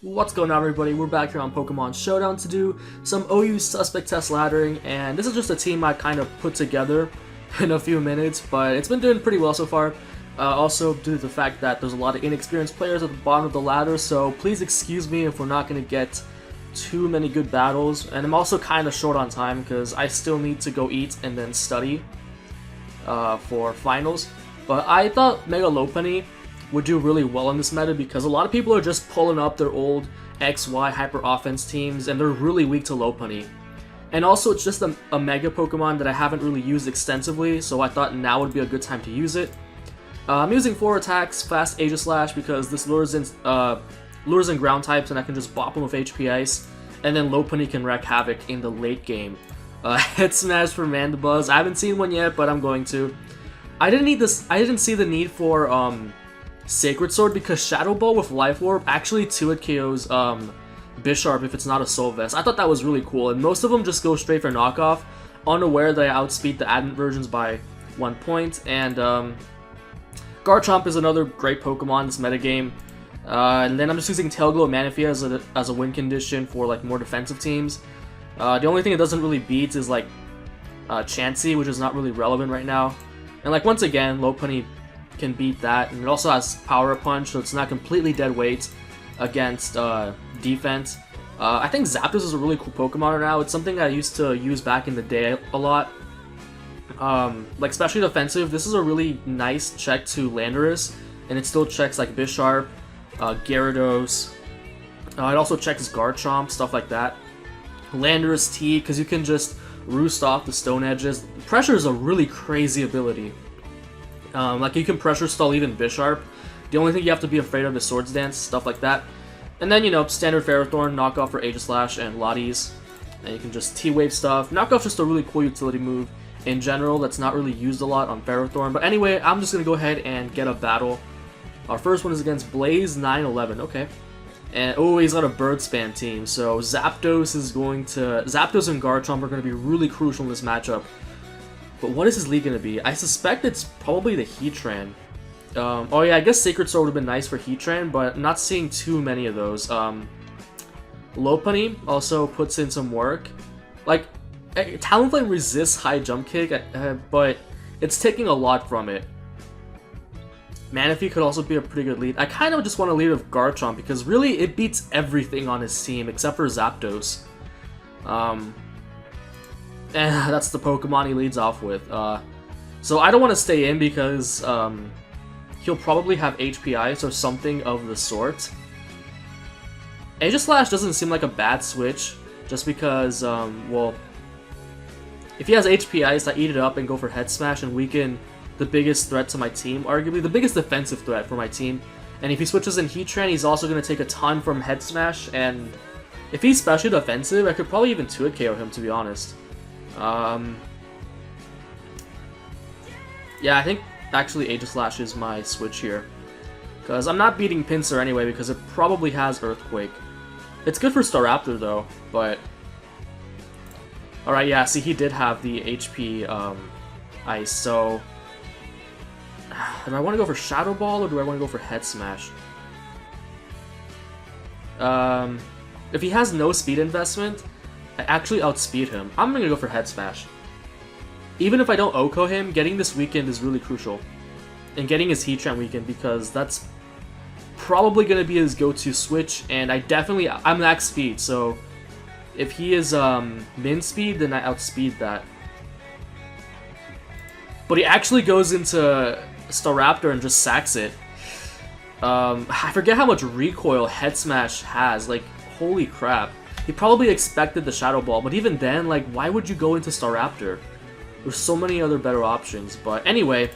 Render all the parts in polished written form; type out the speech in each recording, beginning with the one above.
What's going on, everybody? We're back here on Pokemon Showdown to do some OU Suspect Test laddering, and this is just a team I kind of put together in a few minutes, but it's been doing pretty well so far. Also, due to the fact that there's a lot of inexperienced players at the bottom of the ladder, so please excuse me if we're not going to get too many good battles. And I'm also kind of short on time because I still need to go eat and then study for finals. But I thought Mega Lopunny would do really well in this meta because a lot of people are just pulling up their old XY hyper offense teams and they're really weak to Lopunny. And also it's just a Mega Pokemon that I haven't really used extensively, so I thought now would be a good time to use it. I'm using 4 attacks, fast Aegislash because this lures in ground types and I can just bop them with HP Ice, and then Lopunny can wreak havoc in the late game. Head Smash for Mandibuzz, I haven't seen one yet, but I'm going to. I didn't see the need for Sacred Sword because Shadow Ball with Life Orb actually 2-hit KOs Bisharp if it's not a Soul Vest. I thought that was really cool, and most of them just go straight for knockoff, unaware that I outspeed the advent versions by 1 point, and Garchomp is another great Pokemon in this metagame. And then I'm just using Tail Glow Manaphy as a win condition for like more defensive teams. The only thing it doesn't really beat is like Chansey, which is not really relevant right now. And like once again, Lopunny can beat that, and it also has Power Punch, so it's not completely dead weight against defense. I think Zapdos is a really cool Pokemon right now. It's something I used to use back in the day a lot. Like especially defensive, this is a really nice check to Landorus, and it still checks like Bisharp, Gyarados. It also checks Garchomp, stuff like that. Landorus T, because you can just roost off the stone edges. Pressure is a really crazy ability. Like you can pressure stall even Bisharp. The only thing you have to be afraid of is Swords Dance, stuff like that. And then, you know, standard Ferrothorn, knockoff for Aegislash and Lotties. And you can just T-Wave stuff. Knockoff's just a really cool utility move in general that's not really used a lot on Ferrothorn. But anyway, I'm just going to go ahead and get a battle. Our first one is against Blaze 911, okay. And oh, he's got a Bird Span team, so Zapdos and Garchomp are going to be really crucial in this matchup. But what is his lead going to be? I suspect it's probably the Heatran. Oh yeah, I guess Sacred Sword would have been nice for Heatran, but I'm not seeing too many of those. Lopunny also puts in some work. Like, Talonflame resists high jump kick, but it's taking a lot from it. Manaphy could also be a pretty good lead. I kind of just want to lead with Garchomp because really it beats everything on his team except for Zapdos. And that's the Pokemon he leads off with. So I don't want to stay in because he'll probably have HP Ice or something of the sort. Aegislash doesn't seem like a bad switch just because, well, if he has HP Ice, I eat it up and go for Head Smash and weaken the biggest threat to my team, arguably the biggest defensive threat for my team. And if he switches in Heatran, he's also going to take a ton from Head Smash, and if he's specially defensive, I could probably even 2-hit KO him, to be honest. Yeah, I think actually Aegislash is my switch here, because I'm not beating Pinsir anyway because it probably has Earthquake. It's good for Staraptor though, but alright, yeah, see, he did have the HP Ice, so do I want to go for Shadow Ball or do I want to go for Head Smash? If he has no speed investment, I actually outspeed him. I'm going to go for Head Smash. Even if I don't OHKO him, getting this weekend is really crucial. And getting his Heatran weekend because that's probably going to be his go-to switch, and I'm max speed, so if he is min speed, then I outspeed that. But he actually goes into Staraptor and just sacks it. I forget how much recoil Head Smash has, like, holy crap. He probably expected the Shadow Ball, but even then, like, why would you go into Staraptor? There's so many other better options, but anyway,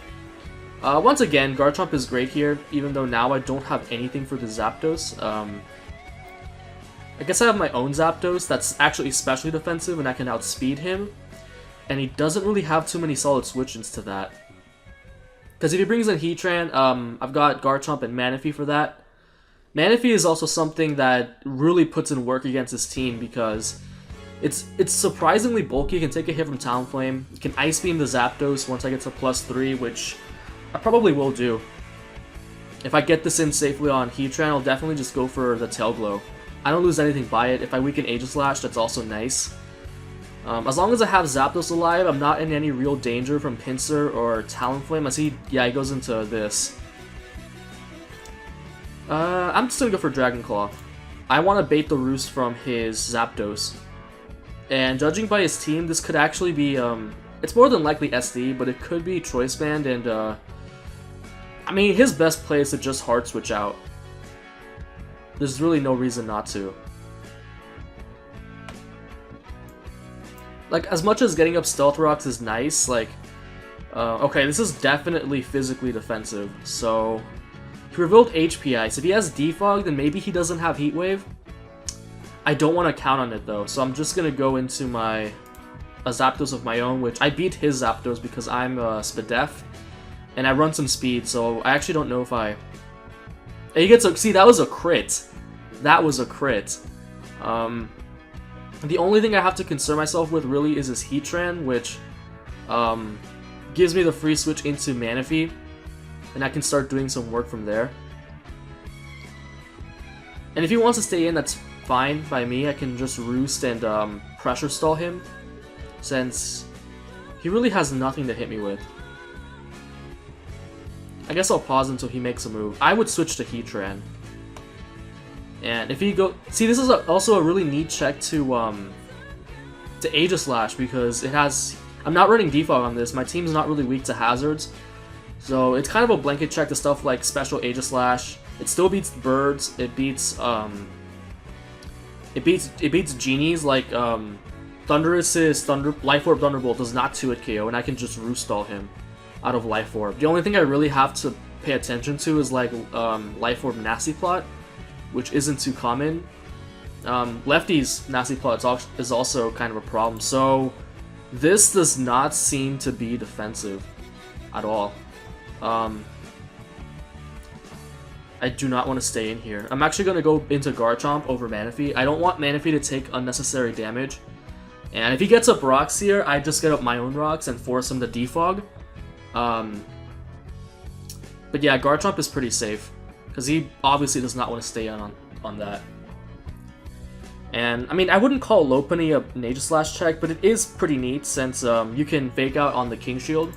once again, Garchomp is great here, even though now I don't have anything for the Zapdos. I guess I have my own Zapdos that's actually especially defensive and I can outspeed him. And he doesn't really have too many solid switch-ins to that. Because if he brings in Heatran, I've got Garchomp and Manaphy for that. Manaphy is also something that really puts in work against his team because it's surprisingly bulky. It can take a hit from Talonflame. It can Ice Beam the Zapdos once I get to +3, which I probably will do. If I get this in safely on Heatran, I'll definitely just go for the Tail Glow. I don't lose anything by it. If I weaken Aegislash, that's also nice. As long as I have Zapdos alive, I'm not in any real danger from Pinsir or Talonflame. I see, yeah, he goes into this. I'm just gonna go for Dragon Claw. I want to bait the Roost from his Zapdos. And judging by his team, this could actually be, it's more than likely SD, but it could be Choice Band, and, I mean, his best play is to just hard switch out. There's really no reason not to. Like, as much as getting up Stealth Rocks is nice, like, okay, this is definitely physically defensive, so... He revealed HP Ice. If he has Defog, then maybe he doesn't have Heat Wave. I don't want to count on it, though, so I'm just gonna go into a Zapdos of my own, which I beat his Zapdos because I'm Spadef, and I run some speed, so I actually don't know if I... He gets a... See, that was a crit. That was a crit. The only thing I have to concern myself with, really, is his Heatran, which gives me the free switch into Manaphy, and I can start doing some work from there. And if he wants to stay in, that's fine by me. I can just Roost and pressure stall him, since he really has nothing to hit me with. I guess I'll pause until he makes a move. I would switch to Heatran. And if he go... See, this is also a really neat check to Aegislash, because it has... I'm not running Defog on this. My team's not really weak to hazards. So it's kind of a blanket check to stuff like Special Aegislash. It still beats Birds. It beats Genies. Like Thundurus's Life Orb Thunderbolt does not 2-hit KO, and I can just Roost stall him out of Life Orb. The only thing I really have to pay attention to is like Life Orb Nasty Plot, which isn't too common. Lefty's Nasty Plot is also kind of a problem. So this does not seem to be defensive at all. I do not want to stay in here. I'm actually going to go into Garchomp over Manaphy. I don't want Manaphy to take unnecessary damage. And if he gets up rocks here, I just get up my own rocks and force him to defog. But yeah, Garchomp is pretty safe, because he obviously does not want to stay on that. And, I mean, I wouldn't call Lopunny an Aegislash check, but it is pretty neat, since you can fake out on the King Shield.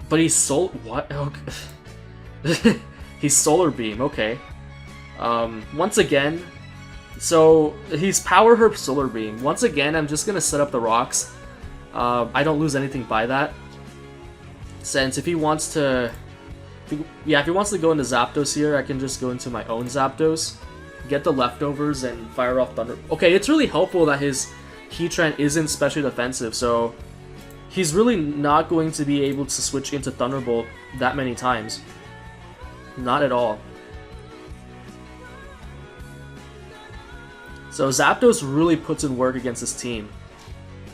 But he's what? Okay. He's Solar Beam, okay. Once again, so he's Power Herb Solar Beam. Once again, I'm just gonna set up the rocks. I don't lose anything by that. Since if he wants to... if he wants to go into Zapdos here, I can just go into my own Zapdos, get the Leftovers, and fire off Thunder... Okay, it's really helpful that his Heatran isn't specially defensive, so he's really not going to be able to switch into Thunderbolt that many times. Not at all. So Zapdos really puts in work against his team.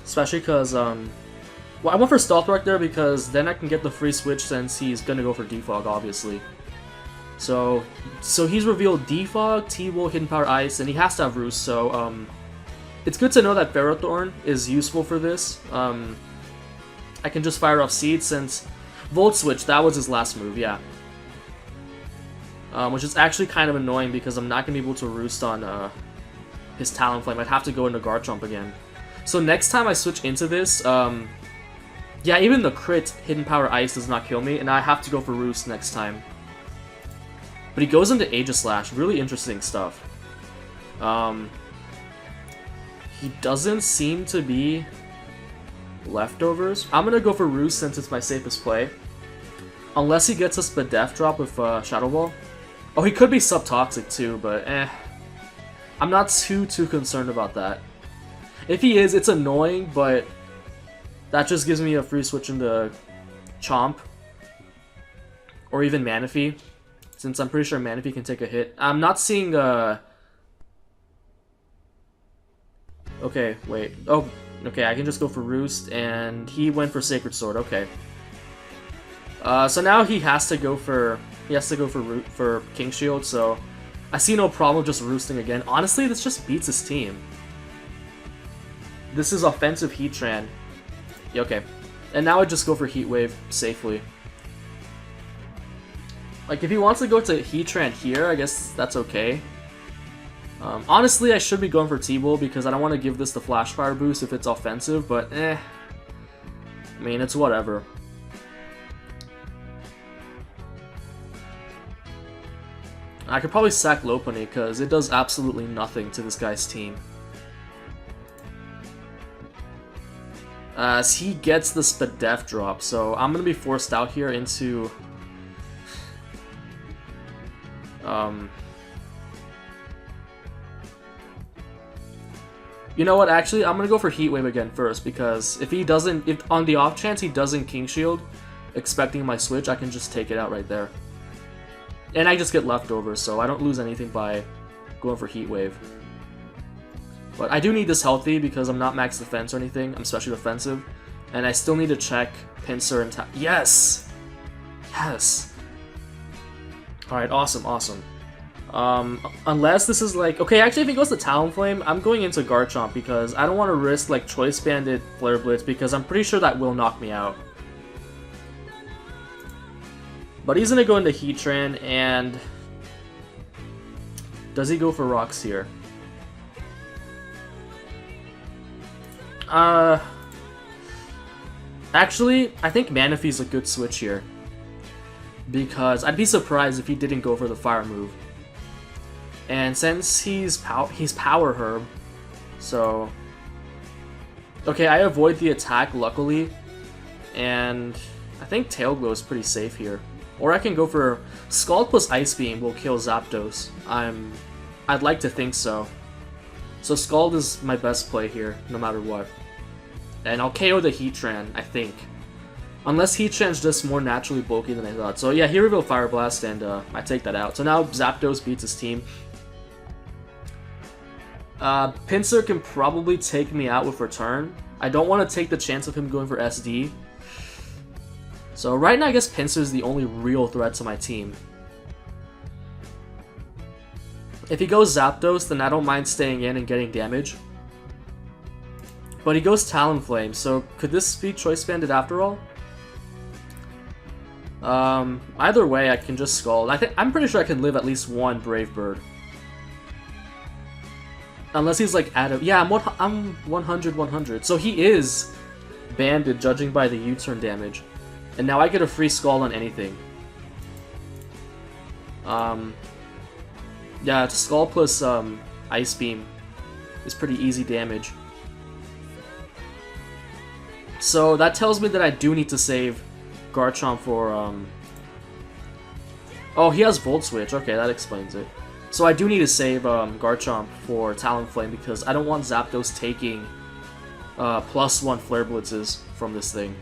Especially because, well, I went for Stealth Rock there because then I can get the free switch since he's gonna go for Defog, obviously. So he's revealed Defog, T-Will, Hidden Power Ice, and he has to have Roost, so, it's good to know that Ferrothorn is useful for this. I can just fire off Seed since Volt Switch, that was his last move, yeah. Which is actually kind of annoying because I'm not going to be able to Roost on his Talonflame. I'd have to go into Garchomp again. So next time I switch into this, yeah, even the crit Hidden Power Ice does not kill me, and I have to go for Roost next time. But he goes into Aegislash, really interesting stuff. He doesn't seem to be Leftovers. I'm gonna go for Roost since it's my safest play. Unless he gets a Spadef drop with Shadow Ball. Oh, he could be Subtoxic too, but I'm not too concerned about that. If he is, it's annoying, but that just gives me a free switch into Chomp. Or even Manaphy, since I'm pretty sure Manaphy can take a hit. I'm not seeing okay, wait. Oh, okay, I can just go for Roost, and he went for Sacred Sword, okay. So now he has to go for King Shield, so I see no problem just Roosting again. Honestly, this just beats his team. This is offensive Heatran. Yeah, okay. And now I just go for Heat Wave safely. Like, if he wants to go to Heatran here, I guess that's okay. Honestly, I should be going for T-Bolt because I don't want to give this the Flash Fire boost if it's offensive, but I mean, it's whatever. I could probably sack Lopunny because it does absolutely nothing to this guy's team. As he gets the Spadef drop, so I'm going to be forced out here into... You know what, actually, I'm going to go for Heat Wave again first, because if he doesn't, if on the off chance he doesn't King Shield, expecting my switch, I can just take it out right there. And I just get leftovers, so I don't lose anything by going for Heat Wave. But I do need this healthy because I'm not max defense or anything, I'm special defensive. And I still need to check Pinsir and Yes! Yes! Alright, awesome, awesome. Unless this is like... Okay, actually if he goes to Talonflame, I'm going into Garchomp because I don't want to risk like Choice Banded Flare Blitz because I'm pretty sure that will knock me out. But he's going to go into Heatran and... Does he go for Rocks here? Actually, I think Manaphy's a good switch here. Because I'd be surprised if he didn't go for the Fire move. And since he's Power Herb, so... Okay, I avoid the attack, luckily. And I think Tail Glow is pretty safe here. Or I can go for Scald plus Ice Beam will kill Zapdos. I'd like to think so. So Scald is my best play here, no matter what. And I'll KO the Heatran, I think. Unless Heatran's just more naturally bulky than I thought. So yeah, he revealed Fire Blast, and I take that out. So now Zapdos beats his team. Pinsir can probably take me out with Return. I don't want to take the chance of him going for SD. So right now I guess Pinsir is the only real threat to my team. If he goes Zapdos, then I don't mind staying in and getting damage. But he goes Talonflame, so could this be Choice Banded after all? Either way, I can just Scald. I'm pretty sure I can live at least one Brave Bird. Unless he's like yeah, I'm 100-100. So he is banded, judging by the U-turn damage. And now I get a free Scald on anything. Yeah, Scald plus Ice Beam is pretty easy damage. So that tells me that I do need to save Garchomp for Oh, he has Volt Switch. Okay, that explains it. So I do need to save Garchomp for Talonflame because I don't want Zapdos taking +1 Flare Blitzes from this thing.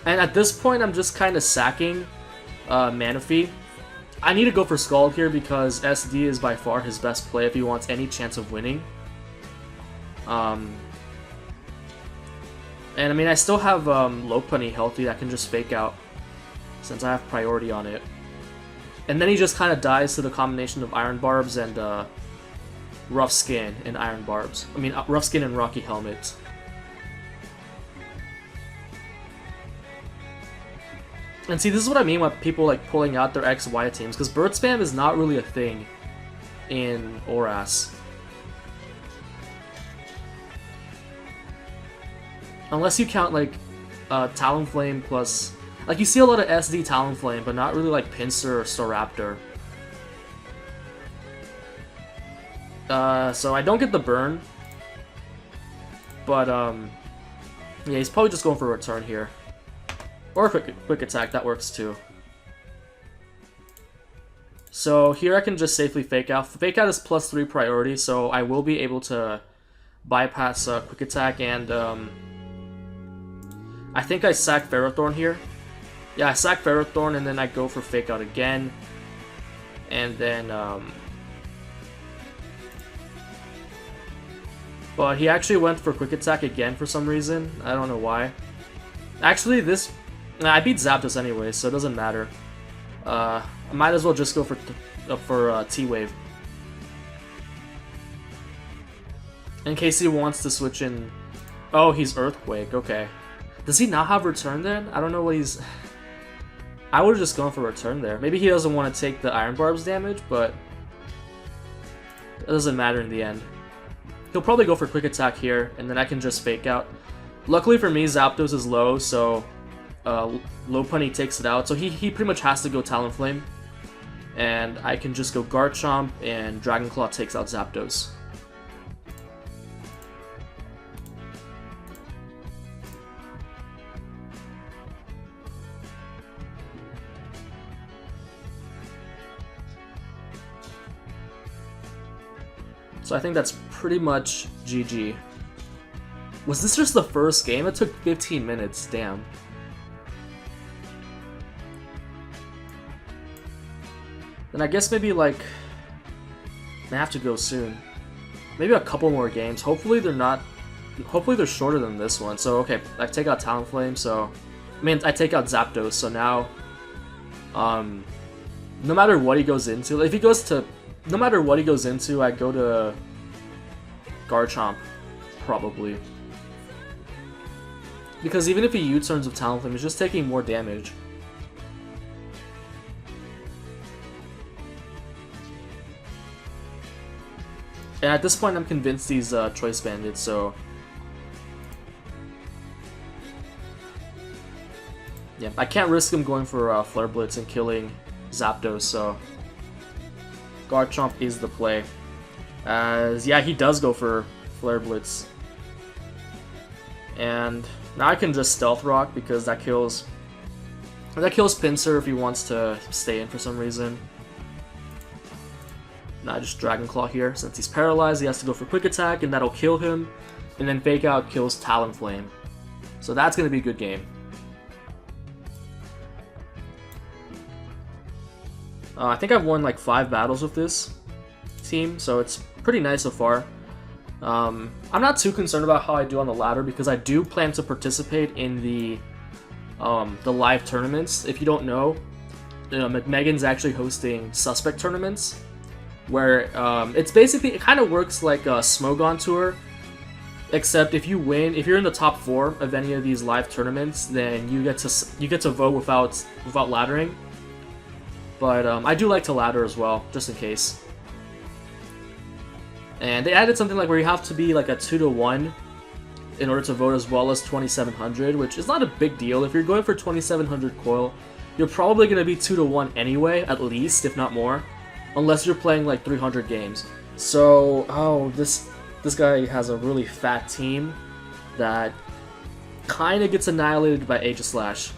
And at this point, I'm just kind of sacking Manaphy. I need to go for Scald here because SD is by far his best play if he wants any chance of winning. And I mean, I still have Lopunny healthy that can just fake out since I have priority on it. And then he just kind of dies to the combination of Iron Barbs and Rough Skin and Iron Barbs. I mean, Rough Skin and Rocky Helmet. And see, this is what I mean by people like pulling out their XY teams, because Bird Spam is not really a thing in ORAS. Unless you count like Talonflame plus... Like you see a lot of SD Talonflame, but not really like Pinsir or Staraptor. So I don't get the burn. But yeah, he's probably just going for a Return here. Or a quick attack, that works too. So here I can just safely Fake Out. Fake Out is +3 priority, so I will be able to bypass quick attack and I think I sack Ferrothorn here. Yeah, I sack Ferrothorn and then I go for Fake Out again. And then but he actually went for quick attack again for some reason. I don't know why. Actually, I beat Zapdos anyway, so it doesn't matter. I might as well just go for T-Wave. In case he wants to switch in... Oh, he's Earthquake, okay. Does he not have Return then? I don't know what he's... I would have just gone for return there. Maybe he doesn't want to take the Iron Barbs damage, but it doesn't matter in the end. He'll probably go for quick attack here, and then I can just fake out. Luckily for me, Zapdos is low, so Lopunny takes it out. So he pretty much has to go Talonflame. And I can just go Garchomp, and Dragon Claw takes out Zapdos. So I think that's pretty much GG. Was this just the first game? It took 15 minutes, damn. Then I guess maybe like, I have to go soon. Maybe a couple more games. Hopefully they're not, hopefully they're shorter than this one. So okay, I take out Talonflame, so, I mean, I take out Zapdos, so now, no matter what he goes into, if he goes to, no matter what he goes into, I go to Garchomp, probably. Because even if he U-turns with Talonflame, he's just taking more damage. And at this point, I'm convinced he's Choice Banded, so... yeah, I can't risk him going for Flare Blitz and killing Zapdos, so... Garchomp is the play. As, yeah, he does go for Flare Blitz. And now I can just Stealth Rock because that kills Pinsir if he wants to stay in for some reason. Now I just Dragon Claw here. Since he's paralyzed, he has to go for Quick Attack and that'll kill him. And then Fake Out kills Talonflame. So that's going to be a good game. I think I've won like 5 battles with this team, so it's pretty nice so far. I'm not too concerned about how I do on the ladder because I do plan to participate in the live tournaments. If you don't know, McMegan's actually hosting suspect tournaments, where it's basically, it kind of works like a Smogon tour, except if you win, if you're in the top 4 of any of these live tournaments, then you get to vote without laddering. But I do like to ladder as well, just in case. And they added something like where you have to be like a 2-to-1 in order to vote as well as 2700, which is not a big deal. If you're going for 2700 coil, you're probably going to be 2-to-1 anyway, at least, if not more. Unless you're playing like 300 games. So, oh, this guy has a really fat team that kind of gets annihilated by Aegislash.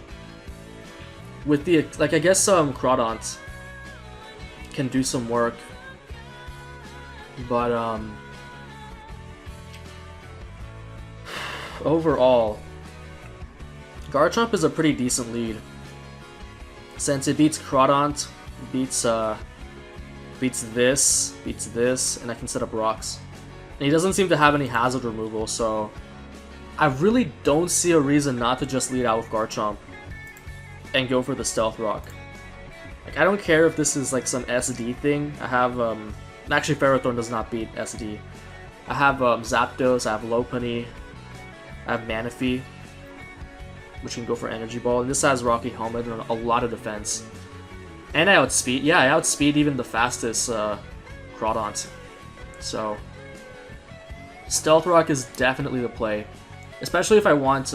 With the, like, I guess Crawdont can do some work, but overall, Garchomp is a pretty decent lead since it beats Crawdont, beats this, and I can set up rocks. And he doesn't seem to have any hazard removal, so I really don't see a reason not to just lead out with Garchomp and go for the Stealth Rock. Like, I don't care if this is like some SD thing. I have, actually Ferrothorn does not beat SD. I have Zapdos, I have Lopunny, I have Manaphy, which can go for Energy Ball, and this has Rocky Helmet and a lot of defense. And I outspeed, yeah, I outspeed even the fastest Crawdont. So, Stealth Rock is definitely the play. Especially if I want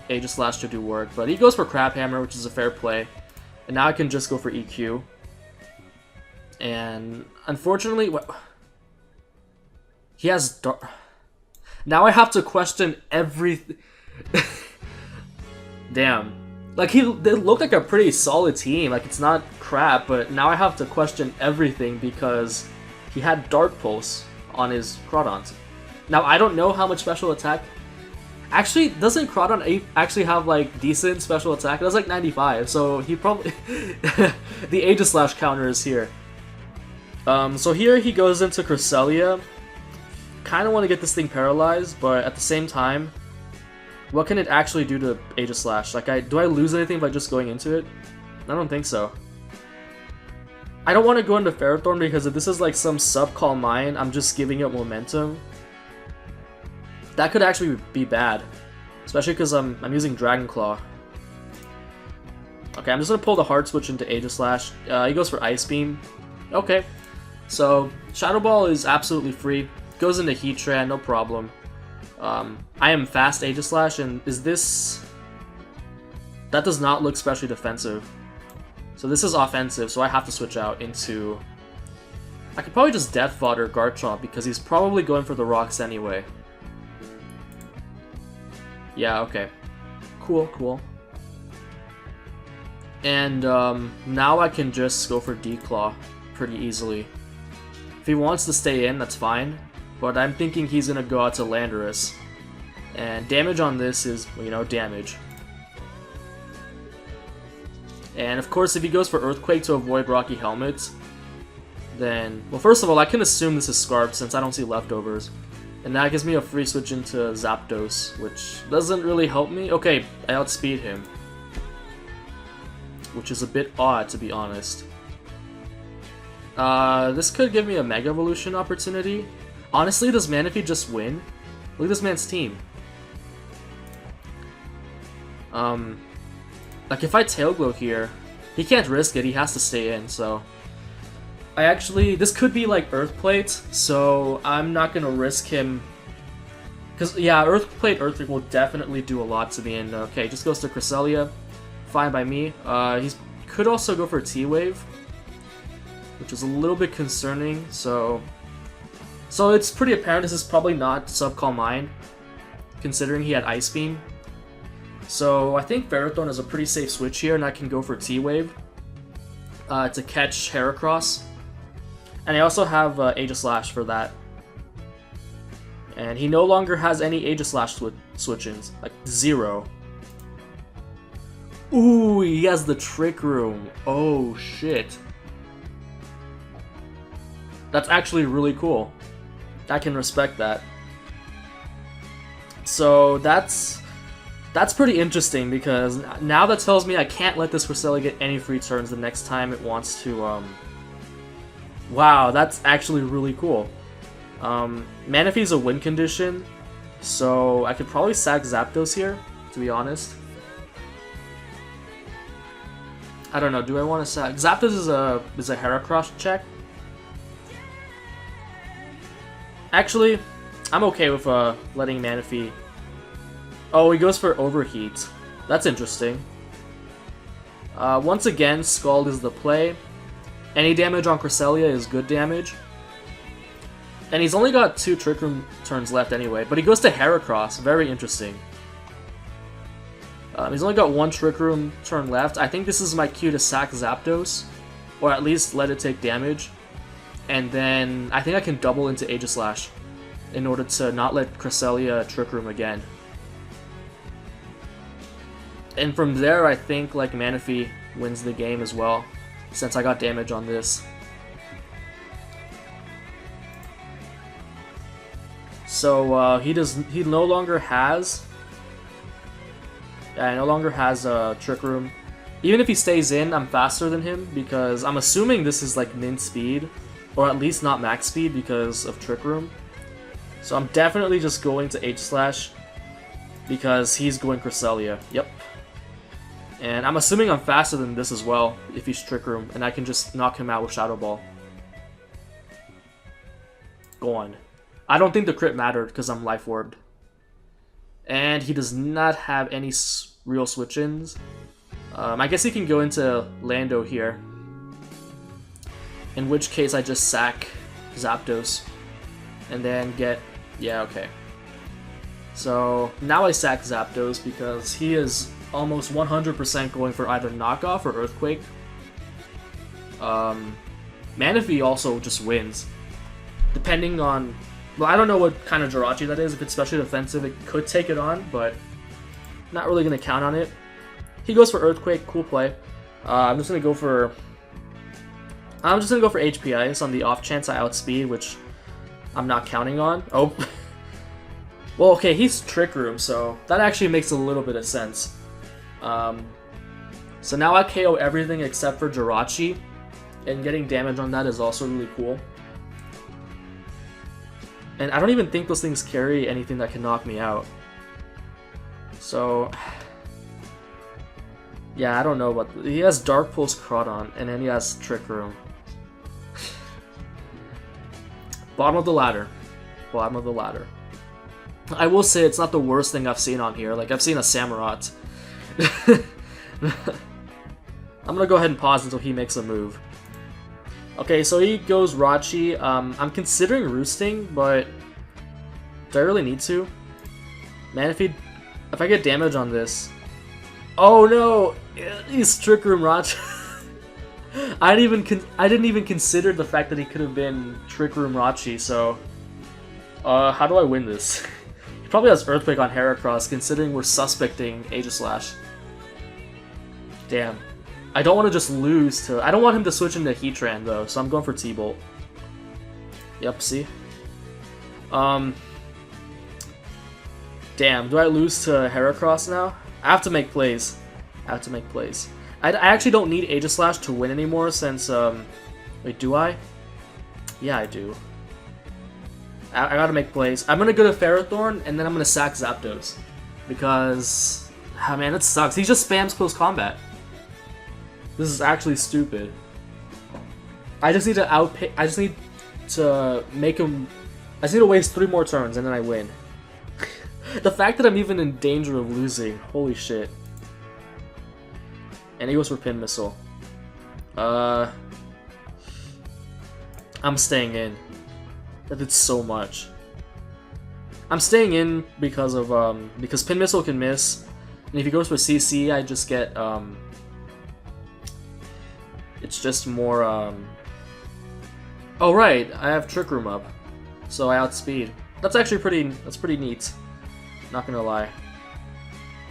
Aegislash to do work, but he goes for Crab Hammer, which is a fair play. And now I can just go for EQ. And unfortunately, he has now I have to question everything. Damn. Like, they look like a pretty solid team. Like, it's not crap, but now I have to question everything because he had Dart Pulse on his Crawdont. Now, I don't know how much special attack. Actually, doesn't Crawdont actually have, like, decent special attack? It has, like, 95, so he probably... the Aegislash counter is here. So here he goes into Cresselia. Kind of want to get this thing paralyzed, but at the same time, what can it actually do to Aegislash? Like, do I lose anything by just going into it? I don't think so. I don't want to go into Ferrothorn because if this is, like, some sub-call mine, I'm just giving it momentum. That could actually be bad, especially because I'm using Dragon Claw. Okay, I'm just gonna pull the hard switch into Aegislash. He goes for Ice Beam. Okay, so Shadow Ball is absolutely free. Goes into Heatran, no problem. I am fast Aegislash, and is this... That does not look specially defensive. So this is offensive, so I have to switch out into... I could probably just Death Fodder Garchomp, because he's probably going for the rocks anyway. Yeah, okay. Cool, cool. And now I can just go for D-Claw pretty easily. If he wants to stay in, that's fine. But I'm thinking he's going to go out to Landorus. And damage on this is, you know, damage. And of course, if he goes for Earthquake to avoid Rocky Helmet, then... Well, first of all, I can assume this is Scarf since I don't see Leftovers. And that gives me a free switch into Zapdos, which doesn't really help me. Okay, I outspeed him. Which is a bit odd, to be honest. This could give me a Mega Evolution opportunity. Honestly, does Manaphy just win? Look at this man's team. Like, if I Tail Glow here, he can't risk it, he has to stay in, so... this could be like Earth Plate, so I'm not gonna risk him. Because, yeah, Earth Plate, Earthquake will definitely do a lot to me, and okay, just goes to Cresselia. Fine by me. He could also go for T-Wave, which is a little bit concerning, so it's pretty apparent this is probably not Subcall Mine, considering he had Ice Beam. So I think Ferrothorn is a pretty safe switch here, and I can go for T-Wave to catch Heracross. And I also have Aegislash for that. And he no longer has any Aegislash switch-ins, like 0. Ooh, he has the Trick Room. Oh, shit. That's actually really cool. I can respect that. So that's pretty interesting, because now that tells me I can't let this Cresselia get any free turns the next time it wants to, Wow, that's actually really cool. Manaphy's a win condition, so I could probably sack Zapdos here, to be honest. I don't know, do I want to sack? Zapdos is a Heracross check. Actually, I'm okay with letting Manaphy... Oh, he goes for Overheat. That's interesting. Once again, Scald is the play. Any damage on Cresselia is good damage. And he's only got 2 Trick Room turns left anyway, but he goes to Heracross. Very interesting. He's only got 1 Trick Room turn left. I think this is my cue to sack Zapdos, or at least let it take damage. And then I think I can double into Aegislash in order to not let Cresselia Trick Room again. And from there, I think like Manaphy wins the game as well, since I got damage on this. So he no longer has Trick Room. Even if he stays in, I'm faster than him, because I'm assuming this is like min speed, or at least not max speed because of Trick Room. So I'm definitely just going to Aegislash because he's going Cresselia. Yep. And I'm assuming I'm faster than this as well if he's Trick Room, and I can just knock him out with Shadow Ball. Gone. I don't think the crit mattered because I'm Life Orbed. And he does not have any real switch-ins. I guess he can go into Lando here. In which case I just sack Zapdos. And then get... Yeah, okay. So now I sack Zapdos because he is almost 100% going for either Knockoff or Earthquake. Manaphy also just wins. Depending on... Well, I don't know what kind of Jirachi that is. If it's specially defensive, it could take it on, but not really going to count on it. He goes for Earthquake, cool play. I'm just going to go for HP Ice on the off chance I outspeed, which I'm not counting on. Oh. Well, okay, he's Trick Room, so that actually makes a little bit of sense. So now I KO everything except for Jirachi, and getting damage on that is also really cool. And I don't even think those things carry anything that can knock me out. So... Yeah, I don't know about... He has Dark Pulse Crawdon, and then he has Trick Room. Bottom of the ladder. Bottom of the ladder. I will say it's not the worst thing I've seen on here. Like, I've seen a Samurott. I'm gonna go ahead and pause until he makes a move. Okay, so he goes Rachi. I'm considering roosting, but do I really need to? Man, if I get damage on this... Oh no! He's Trick Room Rachi. I didn't even consider the fact that he could have been Trick Room Rachi, so... how do I win this? He probably has Earthquake on Heracross, considering we're suspecting Aegislash. Damn. I don't want to just lose to... I don't want him to switch into Heatran, though, so I'm going for T-Bolt. Yep, see? Damn, do I lose to Heracross now? I have to make plays. I actually don't need Aegislash to win anymore, since, Wait, do I? Yeah, I do. I gotta make plays. I'm gonna go to Ferrothorn, and then I'm gonna sack Zapdos. Because... Ah, man, it sucks. He just spams close combat. This is actually stupid. I just need to I just need to make him... I just need to waste 3 more turns, and then I win. The fact that I'm even in danger of losing. Holy shit. And he goes for Pin Missile. I'm staying in. That did so much. I'm staying in because of because Pin Missile can miss, and if he goes for CC, I just get it's just more Oh right, I have Trick Room up, so I outspeed. That's actually pretty neat. Not gonna lie.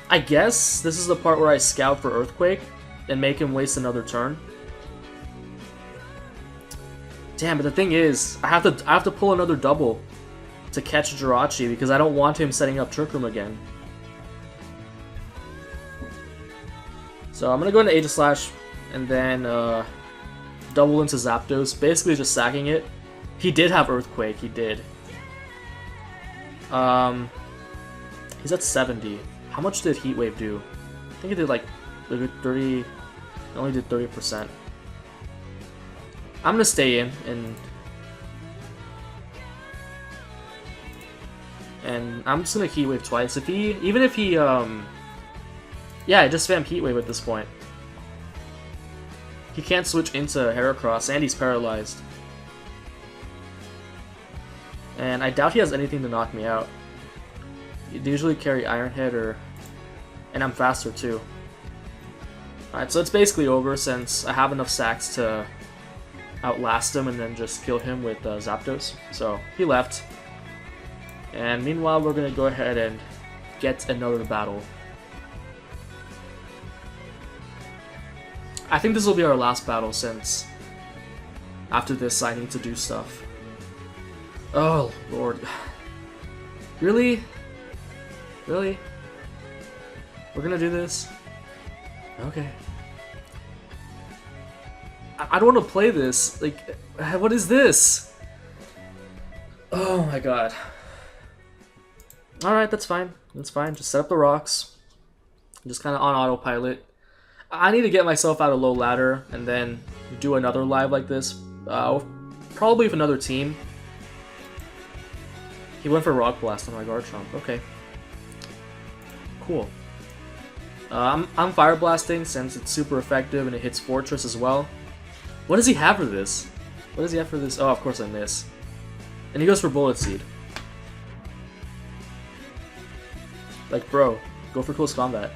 I guess this is the part where I scout for Earthquake and make him waste another turn. Damn, but the thing is, I have to pull another double to catch Jirachi because I don't want him setting up Trick Room again. So I'm gonna go into Aegislash and then double into Zapdos, basically just sacking it. He did have Earthquake, he did. He's at 70. How much did Heat Wave do? I think it did like 30. It only did 30%. I'm gonna stay in and I'm just gonna Heat Wave twice. Even if he yeah, I just spam Heat Wave at this point. He can't switch into Heracross and he's paralyzed. And I doubt he has anything to knock me out. They usually carry Iron Head and I'm faster too. Alright, so it's basically over since I have enough sacks to outlast him and then just kill him with Zapdos. So he left. And meanwhile, we're gonna go ahead and get another battle. I think this will be our last battle since after this I need to do stuff. Oh lord. Really? Really? We're gonna do this? Okay. I don't want to play this. Like, what is this? Oh my god. Alright, that's fine. That's fine. Just set up the rocks. Just kind of on autopilot. I need to get myself out of low ladder and then do another live like this. Probably with another team. He went for Rock Blast on my Garchomp. Okay. Cool. I'm Fire Blasting since it's super effective and it hits Fortress as well. What does he have for this? What does he have for this? Oh, of course I miss. And he goes for Bullet Seed. Like, bro, go for close combat.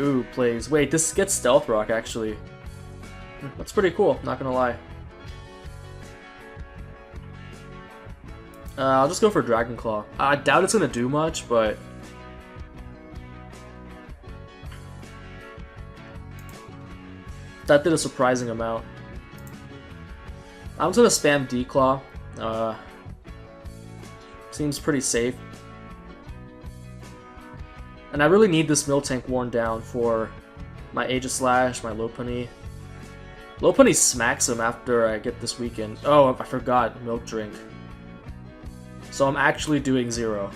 Ooh, plays. Wait, this gets Stealth Rock, actually. That's pretty cool, not gonna lie. I'll just go for Dragon Claw. I doubt it's gonna do much, but... that did a surprising amount. I'm just gonna spam D-Claw. Seems pretty safe. And I really need this Miltank worn down for my Aegislash, my Lopunny. Lopunny smacks him after I get this weekend. Oh, I forgot. Milk Drink. So I'm actually doing 0.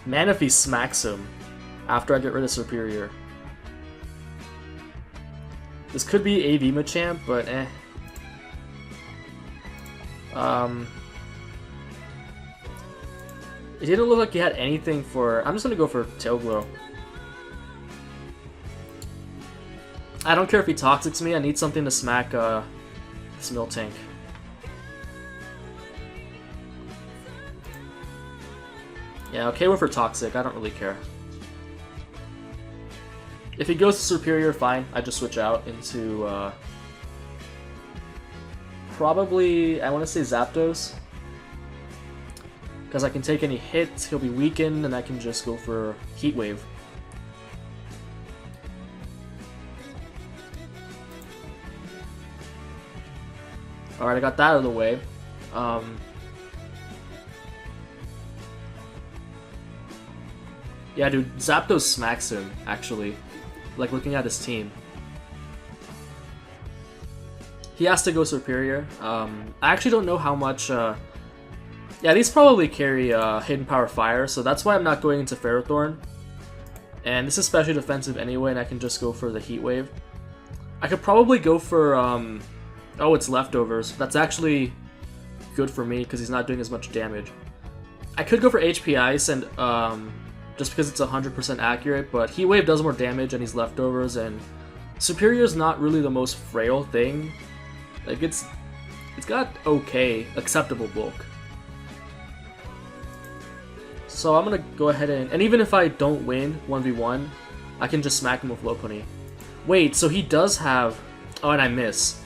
Manaphy smacks him after I get rid of Superior. This could be AV Machamp, but eh. It didn't look like he had anything for... I'm just gonna go for Tail Glow. I don't care if he Toxics me, I need something to smack this Miltank. Yeah, okay, we're for Toxic, I don't really care. If he goes to Superior, fine, I just switch out into probably, I want to say Zapdos. Because I can take any hits, he'll be weakened, and I can just go for Heat Wave. Alright, I got that out of the way. Yeah, dude, Zapdos smacks him, actually. Like, looking at his team. He has to go Superior. I actually don't know how much... Yeah, these probably carry Hidden Power Fire, so that's why I'm not going into Ferrothorn. And this is specially defensive anyway, and I can just go for the Heat Wave. I could probably go for... Oh, it's Leftovers. That's actually good for me, because he's not doing as much damage. I could go for HP Ice, and just because it's 100% accurate, but Heat Wave does more damage, and he's Leftovers, and Superior is not really the most frail thing. Like, it's got okay, acceptable bulk. So I'm gonna go ahead and even if I don't win 1v1, I can just smack him with Lopunny. Wait, so he does have... Oh, and I miss.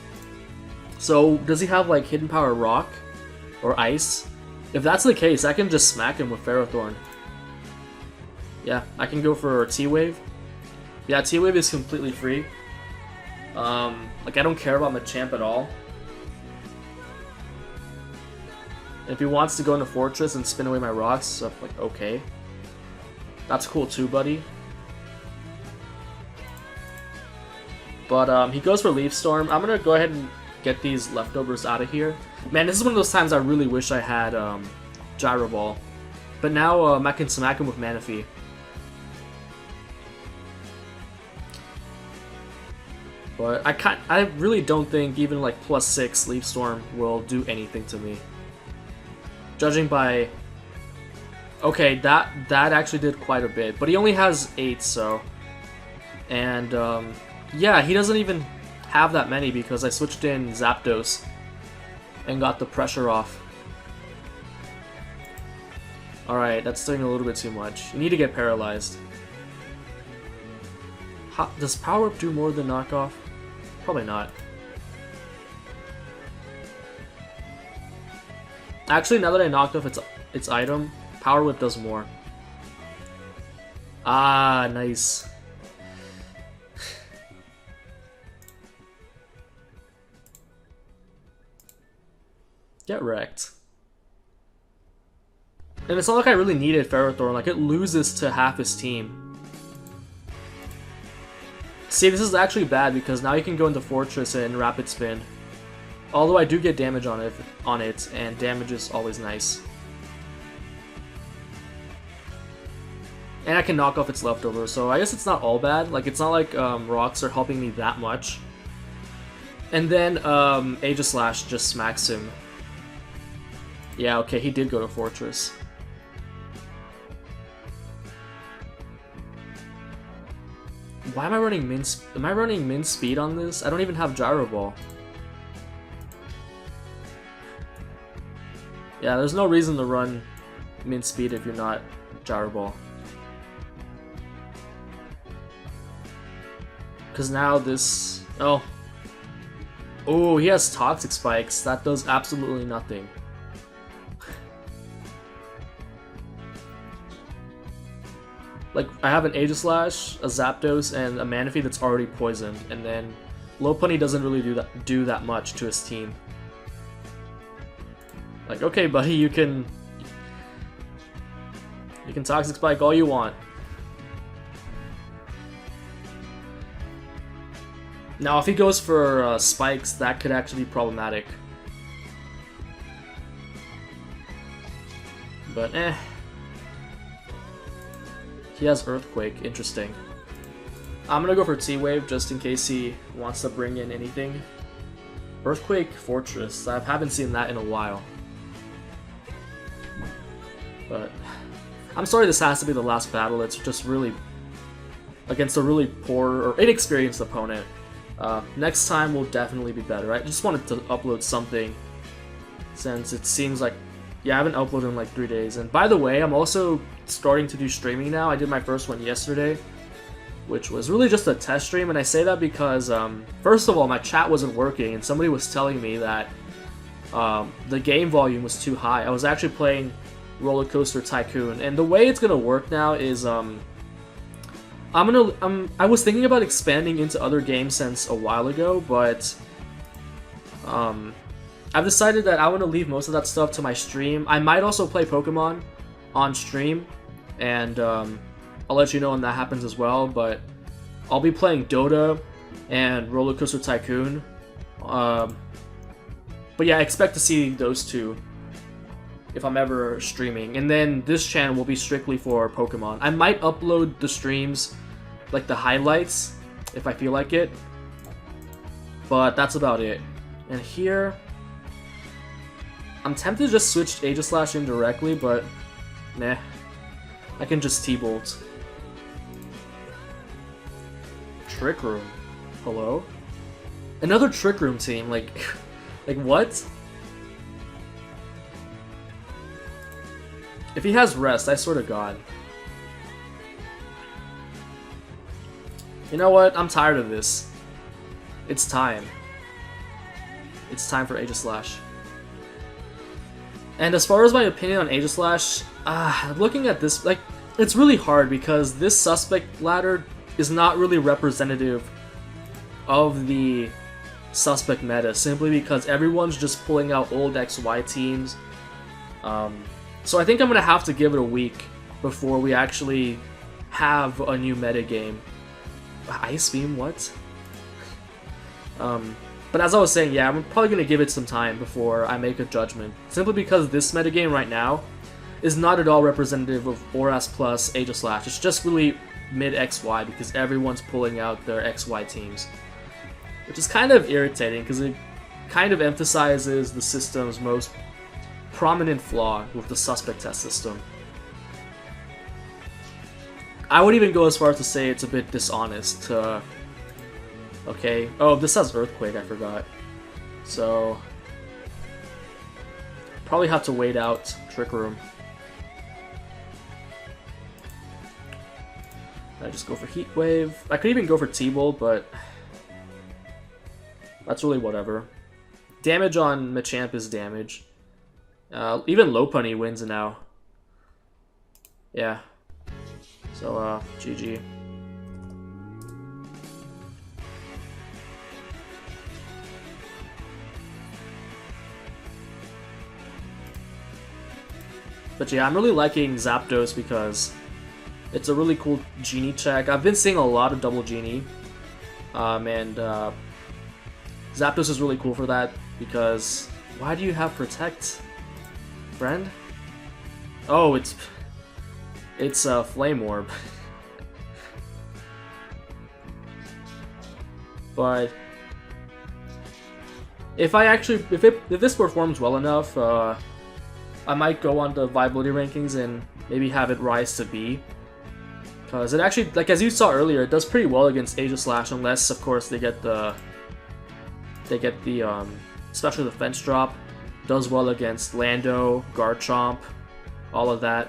So, does he have, like, Hidden Power Rock? Or Ice? If that's the case, I can just smack him with Ferrothorn. Yeah, I can go for T-Wave. Yeah, T-Wave is completely free. Like, I don't care about Machamp at all. If he wants to go into Fortress and spin away my rocks, so I'm like, okay. That's cool too, buddy. But he goes for Leaf Storm. I'm gonna go ahead and get these Leftovers out of here. Man, this is one of those times I really wish I had Gyro Ball. But now I can smack him with Manaphy. But I really don't think even like +6 Leaf Storm will do anything to me. Judging by... Okay, that actually did quite a bit, but he only has 8, so... And, yeah, he doesn't even have that many because I switched in Zapdos and got the pressure off. Alright, that's doing a little bit too much. You need to get paralyzed. Does Power Up do more than Knockoff? Probably not. Actually, now that I knocked off its item, Power Whip does more. Ah, nice. Get wrecked. And it's not like I really needed Ferrothorn, like it loses to half his team. See, this is actually bad because now you can go into Fortress and Rapid Spin. Although I do get damage on it, and damage is always nice. And I can knock off its Leftovers, so I guess it's not all bad. Like, it's not like rocks are helping me that much. And then Aegislash just smacks him. Yeah, okay, he did go to Fortress. Why am I running am I running min speed on this? I don't even have Gyro Ball. Yeah, there's no reason to run min speed if you're not Gyro Ball. Because now this... Oh. Oh, he has Toxic Spikes. That does absolutely nothing. Like, I have an Aegislash, a Zapdos, and a Manaphy that's already poisoned, and then Lopunny doesn't really do that much to his team. Like, okay, buddy, you can Toxic Spike all you want. Now, if he goes for spikes, that could actually be problematic. but eh. He has Earthquake, interesting. I'm gonna go for T-Wave just in case he wants to bring in anything. Earthquake Fortress, I haven't seen that in a while. But I'm sorry this has to be the last battle, it's just really against a really poor or inexperienced opponent. Next time will definitely be better. I just wanted to upload something since it seems like, yeah, I haven't uploaded in like 3 days. And by the way, I'm also starting to do streaming now. I did my first one yesterday, which was really just a test stream, and I say that because, first of all, my chat wasn't working, and somebody was telling me that the game volume was too high. I was actually playing Roller Coaster Tycoon, and the way it's gonna work now is, I was thinking about expanding into other games since a while ago, but I've decided that I want to leave most of that stuff to my stream. I might also play Pokemon on stream, and I'll let you know when that happens as well, but I'll be playing Dota and Roller Coaster Tycoon. But yeah, I expect to see those two if I'm ever streaming. And then this channel will be strictly for Pokemon. I might upload the streams, like the highlights, if I feel like it. But that's about it. And here, I'm tempted to just switch Aegislash in directly, but nah. I can just T-Bolt. Trick Room. Hello? Another Trick Room team, like what? If he has Rest, I swear to God. You know what? I'm tired of this. It's time. It's time for Aegislash. And as far as my opinion on Aegislash, looking at this, like, it's really hard because this suspect ladder is not really representative of the suspect meta, simply because everyone's just pulling out old XY teams. So I think I'm going to have to give it a week before we actually have a new meta game. Ice Beam, what? But as I was saying, yeah, I'm probably going to give it some time before I make a judgment. Simply because this metagame right now is not at all representative of ORAS plus Aegislash. It's just really mid-XY because everyone's pulling out their XY teams. Which is kind of irritating because it kind of emphasizes the system's most prominent flaw with the suspect test system. I would even go as far as to say it's a bit dishonest to... Okay. Oh, this has Earthquake, I forgot. So... probably have to wait out Trick Room. I just go for Heat Wave. I could even go for T-Bolt, but... that's really whatever. Damage on Machamp is damage. Even Lopunny wins now. Yeah. So, GG. But yeah, I'm really liking Zapdos because it's a really cool Genie check. I've been seeing a lot of double Genie. And Zapdos is really cool for that because... why do you have Protect, friend? Oh, it's Flame Orb. But if this performs well enough, I might go on the viability rankings and maybe have it rise to B. Because it actually, like as you saw earlier, it does pretty well against Aegislash, unless of course they get the special defense drop. Does well against Lando, Garchomp, all of that.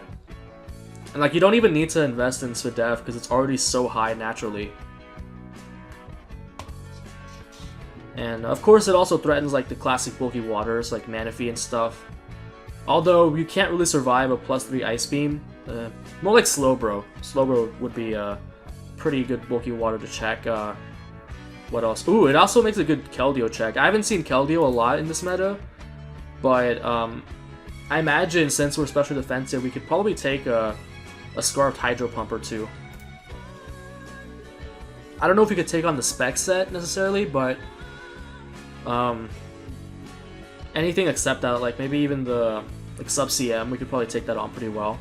And like you don't even need to invest in Svidef because it's already so high naturally. And of course it also threatens like the classic bulky waters like Manaphy and stuff. Although you can't really survive a +3 Ice Beam. More like Slowbro. Slowbro would be a pretty good bulky water to check. What else? Ooh, it also makes a good Keldeo check. I haven't seen Keldeo a lot in this meta. But I imagine since we're special defensive, we could probably take a Scarfed Hydro Pump or two. I don't know if we could take on the Spec set necessarily, but anything except that, like maybe even the like sub CM, we could probably take that on pretty well.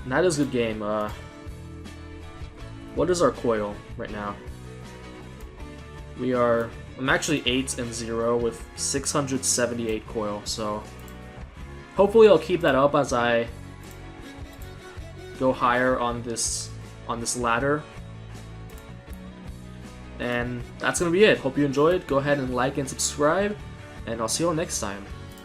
And that is a good game. What is our coil right now? I'm actually 8-0 with 678 coil, so hopefully I'll keep that up as I go higher on this ladder. And that's gonna be it. Hope you enjoyed. Go ahead and like and subscribe, and I'll see you all next time.